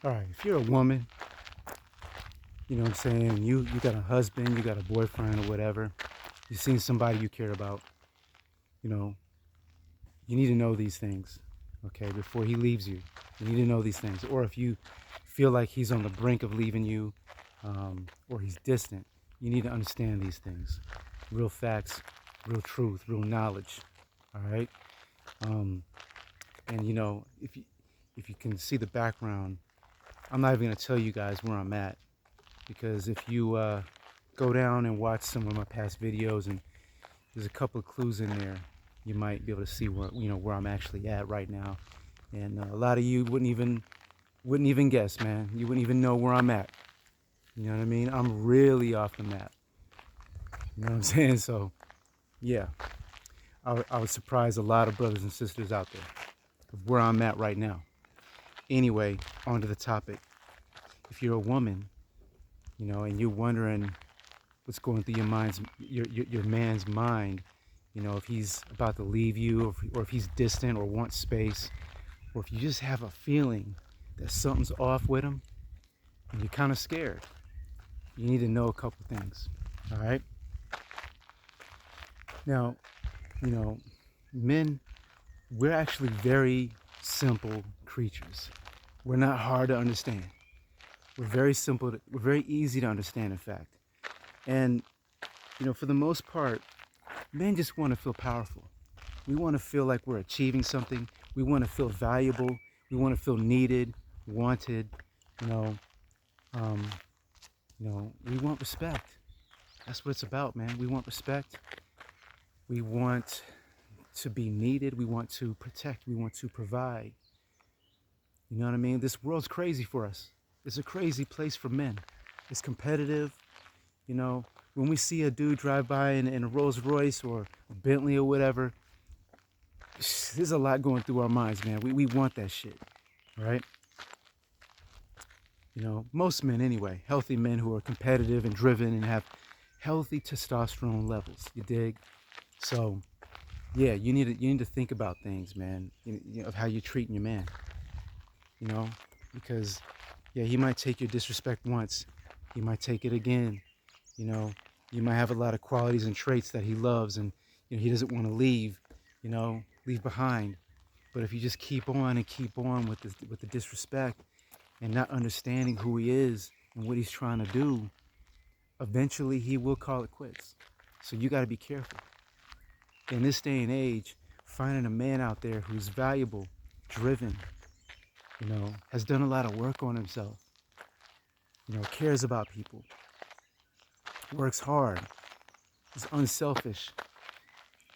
All right, if you're a woman, you know what I'm saying, you got a husband, you got a boyfriend or whatever, you've seen somebody you care about, you know, you need to know these things, okay, before he leaves you. You need to know these things. Or if you feel like he's on the brink of leaving you, or he's distant, you need to understand these things. Real facts, real truth, real knowledge. All right. Um, and if you can see the background, I'm not even gonna tell you guys where I'm at, because if you go down and watch some of my past videos, and there's a couple of clues in there, you might be able to see where I'm actually at right now. And a lot of you wouldn't even guess, man. You wouldn't even know where I'm at. You know what I mean? I'm really off the map. You know what I'm saying? So yeah, I would surprise a lot of brothers and sisters out there of where I'm at right now. Anyway, on to the topic. If you're a woman, and you're wondering what's going through your man's mind, if he's about to leave you, or if he's distant or wants space, or if you just have a feeling that something's off with him and you're kind of scared, you need to know a couple things. All right. Now, men, we're actually very simple creatures. We're not hard to understand. We're very simple. We're very easy to understand, in fact. And, for the most part, men just want to feel powerful. We want to feel like we're achieving something. We want to feel valuable. We want to feel needed, wanted. You know, um, we want respect. That's what it's about, man. We want respect. We want to be needed. We want to protect. We want to provide. You know what I mean? This world's crazy for us. It's a crazy place for men. It's competitive. When we see a dude drive by in a Rolls Royce or a Bentley or whatever, there's a lot going through our minds, man. We want that shit, right? Most men anyway, healthy men who are competitive and driven and have healthy testosterone levels. You dig? So, yeah, you need to think about things, man. Of how you're treating your man. Because yeah, he might take your disrespect once, he might take it again. You might have a lot of qualities and traits that he loves, and he doesn't want to leave behind. But if you just keep on and keep on with the disrespect and not understanding who he is and what he's trying to do, eventually he will call it quits. So you got to be careful. In this day and age, finding a man out there who's valuable, driven, has done a lot of work on himself, cares about people, works hard, is unselfish.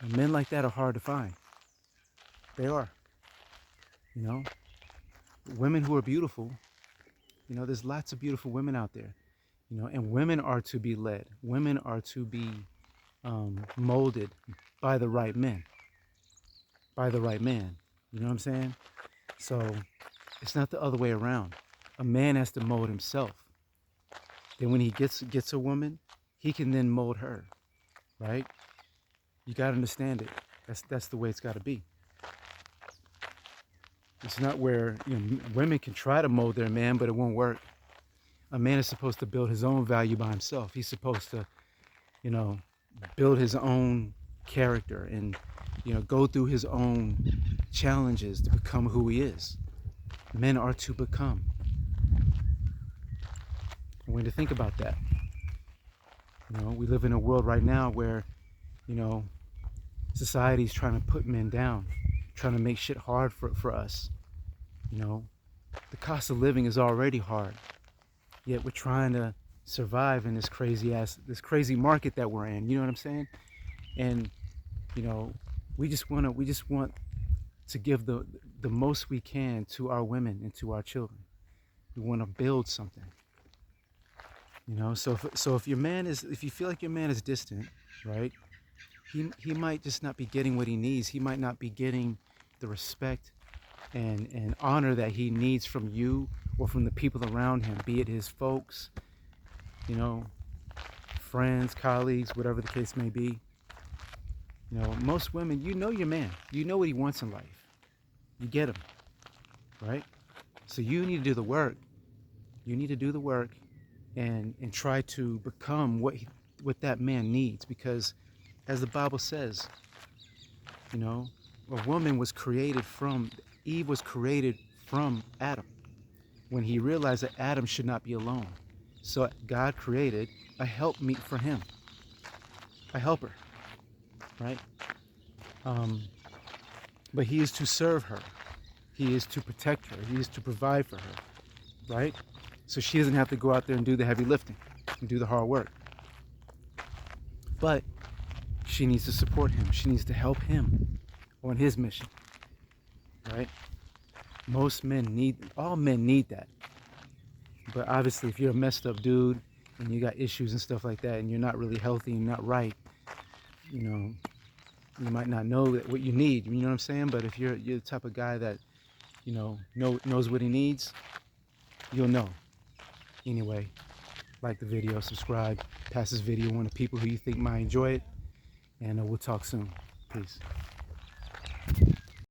And men like that are hard to find. They are. You know, Women who are beautiful, there's lots of beautiful women out there, and women are to be led. Women are to be molded by the right men, by the right man. You know what I'm saying? So it's not the other way around. A man has to mold himself. Then when he gets a woman, he can then mold her, right? You got to understand it. That's the way it's got to be. It's not where women can try to mold their man, but it won't work. A man is supposed to build his own value by himself. He's supposed to, build his own character and, go through his own challenges to become who he is. Men are to become. And when to think about that, we live in a world right now where, society's trying to put men down, trying to make shit hard for us. The cost of living is already hard, yet we're trying to survive in this crazy market that we're in. You know what I'm saying? And we just want to give the most we can to our women and to our children. We want to build something. So if you feel like your man is distant, right? He might just not be getting what he needs. He might not be getting the respect and honor that he needs from you or from the people around him, be it his folks, friends, colleagues, whatever the case may be. Most women, your man. You know what he wants in life. You get him, right? So you need to do the work You need to do the work and try to become what that man needs, because as the Bible says, you know, a woman was created from Eve was created from Adam when he realized that Adam should not be alone. So God created a helpmeet for him, a helper, right? But he is to serve her. He is to protect her. He is to provide for her, right? So she doesn't have to go out there and do the heavy lifting and do the hard work. But she needs to support him. She needs to help him on his mission, right? All men need that. But obviously, if you're a messed up dude and you got issues and stuff like that, and you're not really healthy and not right, you know, you might not know what you need. You know what I'm saying? But if you're the type of guy that, you knows what he needs, you'll know. Anyway, like the video, subscribe, pass this video on to people who you think might enjoy it, and we'll talk soon. Peace.